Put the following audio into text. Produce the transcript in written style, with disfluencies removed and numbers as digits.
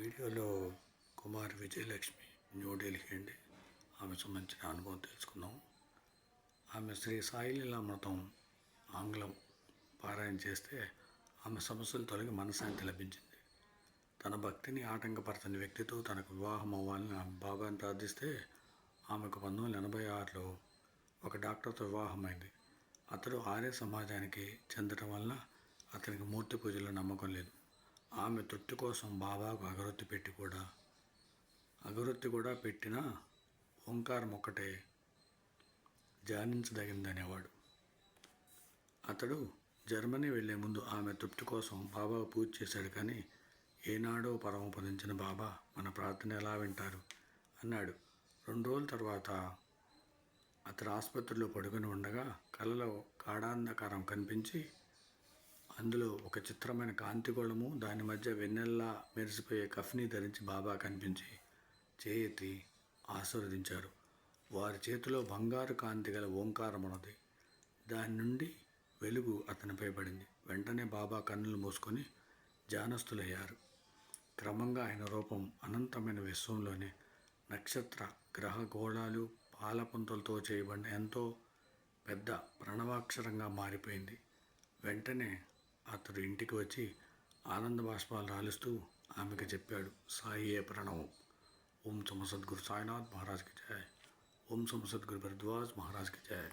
వీడియోలో కుమారి విజయలక్ష్మి న్యూఢిల్లీ అండి. ఆమె సంబంధించిన అనుభవం తెలుసుకుందాం. ఆమె శ్రీ సాయిలీలామృతం ఆంగ్లం పారాయణ చేస్తే ఆమె సమస్యలు తొలగి మనశ్శాంతి లభించింది. తన భక్తిని ఆటంకపరచని వ్యక్తితో తనకు వివాహం అవ్వాలని ఆమె బాబాని ప్రార్థిస్తే ఆమెకు 1986లో ఒక డాక్టర్తో వివాహమైంది. అతడు ఆర్య సమాజానికి చెందడం వలన అతనికి మూర్తి పూజలో నమ్మకం లేదు. ఆమె తృప్తి కోసం బాబాకు అగరొత్తి కూడా పెట్టినా ఓంకారం ఒక్కటే ధ్యానించదగిందనేవాడు. అతడు జర్మనీ వెళ్లే ముందు ఆమె తృప్తి కోసం బాబాకు పూజ చేశాడు. కానీ ఏనాడో పరమపదించిన బాబా మన ప్రార్థన ఎలా వింటారు అన్నాడు. 2 రోజుల తర్వాత అతడు ఆసుపత్రిలో పడుకొని ఉండగా కలలో గాఢాంధకారం కనిపించి అందులో ఒక చిత్రమైన కాంతిగోళము, దాని మధ్య వెన్నెల్లా మెరిసిపోయే కఫ్ని ధరించి బాబా కనిపించి చేయెత్తి ఆశీర్వదించారు. వారి చేతిలో బంగారు కాంతి గల ఓంకారం ఉన్నది. దాని నుండి వెలుగు అతనిపై పడింది. వెంటనే బాబా కన్నులు మూసుకొని ధ్యానస్థులయ్యారు. క్రమంగా ఆయన రూపం అనంతమైన విశ్వంలోని నక్షత్ర గ్రహ గోళాలు పాలపుంతలతో చేయబడిన ఎంతో పెద్ద ప్రణవాక్షరంగా మారిపోయింది. వెంటనే అతడు ఇంటికి వచ్చి ఆనంద బాష్పాలు రాలుస్తూ ఆమెకు చెప్పాడు, సాయియే ప్రణవం. ఓం సమ సద్గురు సాయినాథ్ మహారాజ్కి జయ. ఓం సమ సద్గురు భరద్వాజ్ మహారాజ్కి జయ.